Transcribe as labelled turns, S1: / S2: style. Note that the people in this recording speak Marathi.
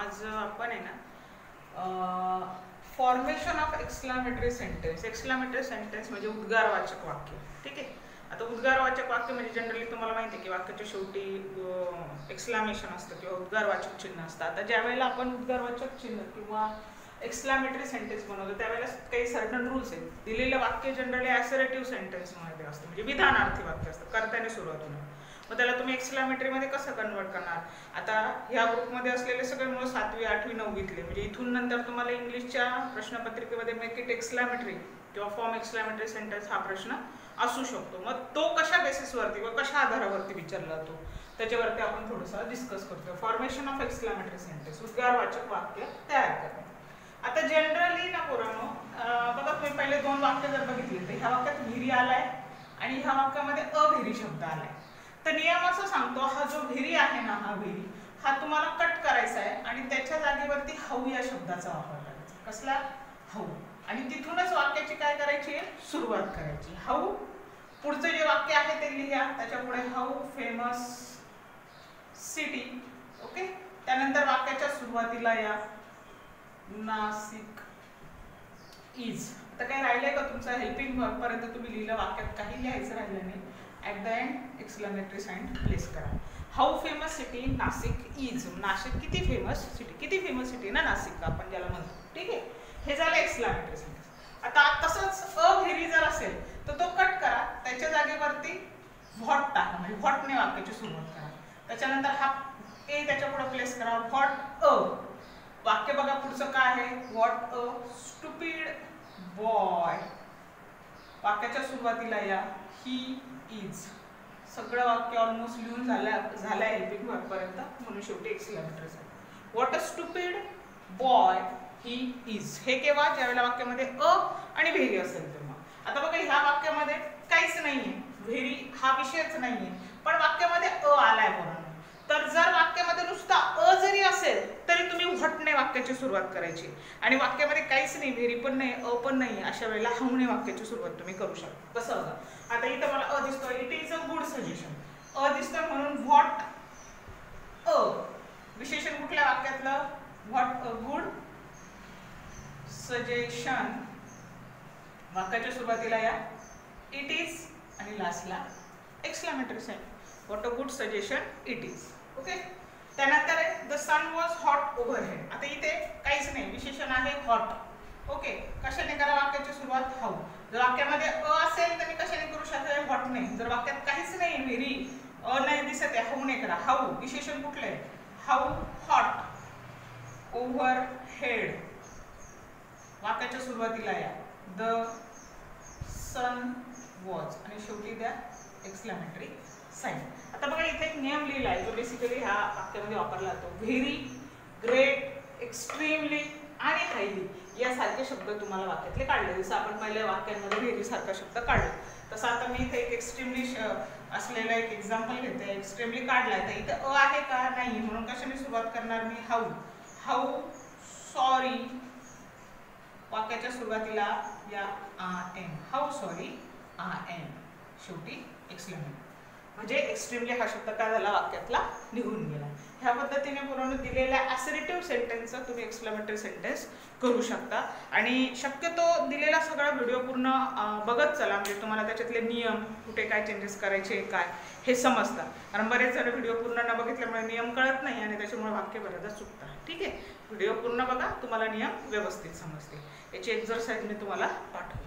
S1: आज आपण आहे ना formation of exclamatory sentence. Exclamatory sentence म्हणजे उद्गारवाचक वाक्य. ठीक आहे. आता उद्गारवाचक वाक्य म्हणजे जनरली तुम्हाला माहिती आहे की वाक्याच्या शेवटी एक्सक्लामेशन असतं किंवा उद्गारवाचक चिन्ह असतं. आता ज्या वेळेला आपण उद्गारवाचक चिन्ह किंवा एक्सक्लामेटरी सेंटेन्स बनवतो त्यावेळेला काही सर्टन रूल्स आहेत. दिलेलं वाक्य जनरली ॲसरेटिव्ह सेंटेन्समध्ये असतं, म्हणजे विधानार्थी वाक्य असतं, कर्त्याने सुरुवात होणं. मग त्याला तुम्ही एक्सक्लामेटरीमध्ये कसं कन्वर्ट करणार? आता ह्या ग्रुपमध्ये असलेले सगळे मुलं 7वी 8वी 9वीतले, म्हणजे इथून नंतर तुम्हाला इंग्लिशच्या प्रश्नपत्रिकेमध्ये मेक इट एक्सक्लामेटरी किंवा फॉर्म एक्सक्लामेटरी सेंटेन्स हा प्रश्न असू शकतो. मग तो कशा बेसिसवरती व कशा आधारावरती विचारला जातो त्याच्यावरती आपण थोडंसं डिस्कस करतो. फॉर्मेशन ऑफ एक्सक्लामेटरी सेंटेन्स, उद्गारवाचक वाक्य तयार करणे. आता जनरली ना पोरांनो, बघा तुम्ही पहिले 2 वाक्य जर बघितली तर ह्या वाक्यात व्हेरी आलाय आणि ह्या वाक्यामध्ये अव्हेरी शब्द आलाय. तर नियम असं सांगतो, हा जो व्हेरी आहे ना, हा व्हेरी हा तुम्हाला कट करायचा आहे आणि त्याच्या जागेवरती हाऊ या शब्दाचा वापर करायचा. कसला? हाऊ. आणि तिथूनच वाक्याची काय करायची? सुरुवात करायची. हाऊ. पुढचं जे वाक्य आहे ते लिहा, त्याच्या पुढे हाऊ फेमस सिटी. ओके. त्यानंतर वाक्याच्या सुरुवातीला या नाशिक इज. आता काय राहिलंय का तुमचं? हेल्पिंग वर्ब पर्यंत तुम्ही लिहिलं, वाक्यात काही लिहायचं राहिलं नाही. At the end exclamatory sign place करा. How famous city Nashik is. Nashik किती फेमस सिटी, किती फेमस सिटी ना नाशिक आपण ज्याला म्हणतो. ठीक आहे. हे झालं एक्सक्लामेटरी सेंटेन्स. आता तसंच अव्हेरी जर असेल तर तो कट करा, त्याच्या जागेवरती व्हॉट टाका, म्हणजे व्हॉटने वाक्याची सुरुवात करा. त्याच्यानंतर हा ए त्याच्या पुढे प्लेस करा. What a. वाक्य बघा पुढचं काय आहे? What a stupid boy. वाक्याच्या सुरुवातीला या ही इज. सगळं वाक्य ऑलमोस्ट लिहून झालं हेल्पिंग वर्ब पर्यंत, म्हणून शेवटी exclamatory sentence. What a stupid boy he is. हे केव्हा? ज्यावेळेला वाक्यामध्ये अ आणि व्हेरी असेल तेव्हा. आता बघा ह्या वाक्यामध्ये काहीच नाहीये, व्हेरी हा विषयच नाहीये, पण वाक्यामध्ये अ आलाय म्हणून. तर जर वाक्यामध्ये नुसता अ जरी असेल तरी तुम्ही व्हॉटने वाक्याची सुरुवात करायची. आणि वाक्यामध्ये काहीच नाही, व्हेरी पण नाही, अ पण नाही, अशा वेळेला हाऊने वाक्याची सुरुवात तुम्ही करू शकता. कसं बघा, आता इथं मला अ दिसतोय, it is a good suggestion. A दिसतोय म्हणून व्हॉट अ. विशेषण कुठल्या वाक्यातलं? What a good suggestion. वाक्याच्या सुरुवातीला या इट इज आणि लास्टला exclamatory sign. What a good suggestion it is. Okay. त्यानंतर the sun was hot overhead. आता इथे काहीच नाही, विशेषण आहे हॉट. ओके. कशाने करा वाक्याची सुरुवात? हाऊ. जर वाक्यामध्ये अ असेल तर मी कशाने करू शकते? व्हॉटने. जर वाक्यात काहीच नाही, व्हेरी अ नाही दिसत आहे, हाऊने करा. हाऊ. विशेषण कुठलं आहे? How hot overhead. वाक्याच्या सुरुवातीला या द सन वॉज आणि शेवटी द्या एक्सक्लामेटरी साइन. आता बघा इथे एक नियम लिहिला आहे जो बेसिकली ह्या वाक्यामध्ये वापरला जातो. व्हेरी, ग्रेट, एक्स्ट्रीमली आणि हायली यासारखे शब्द तुम्हाला वाक्यातले काढले. जसं आपण पहिल्या वाक्यांमध्ये व्हेरी सारखा शब्द काढला, तसं आता मी इथे एक एक्स्ट्रीमली असलेला एक एक्झाम्पल घेते. एक्स्ट्रीमली काढलाय तर इथे अ आहे का? नाही, म्हणून कशाने सुरुवात करणार मी? हाऊ. How sorry. वाक्याच्या सुरुवातीला या I am. How sorry I am. शेवटी एक्सक्लामेटरी. म्हणजे एक्स्ट्रीमली हा शब्द काय झाला? वाक्यातला निघून गेला. ह्या पद्धतीने पूर्ण दिलेल्या ॲसरेटिव्ह सेंटेन्सचा तुम्ही एक्सक्लामेटरी सेंटेन्स करू शकता. आणि शक्यतो दिलेला सगळा व्हिडिओ पूर्ण बघत चला, म्हणजे तुम्हाला त्याच्यातले नियम, कुठे काय चेंजेस करायचे काय हे समजतात. कारण बरेच जण व्हिडिओ पूर्ण न बघितल्यामुळे नियम कळत नाही आणि त्याच्यामुळे वाक्य बऱ्याचदा चुकतात. ठीक आहे. व्हिडिओ पूर्ण बघा, तुम्हाला नियम व्यवस्थित समजतील. याची एक्झरसाइज मी तुम्हाला पाठवते.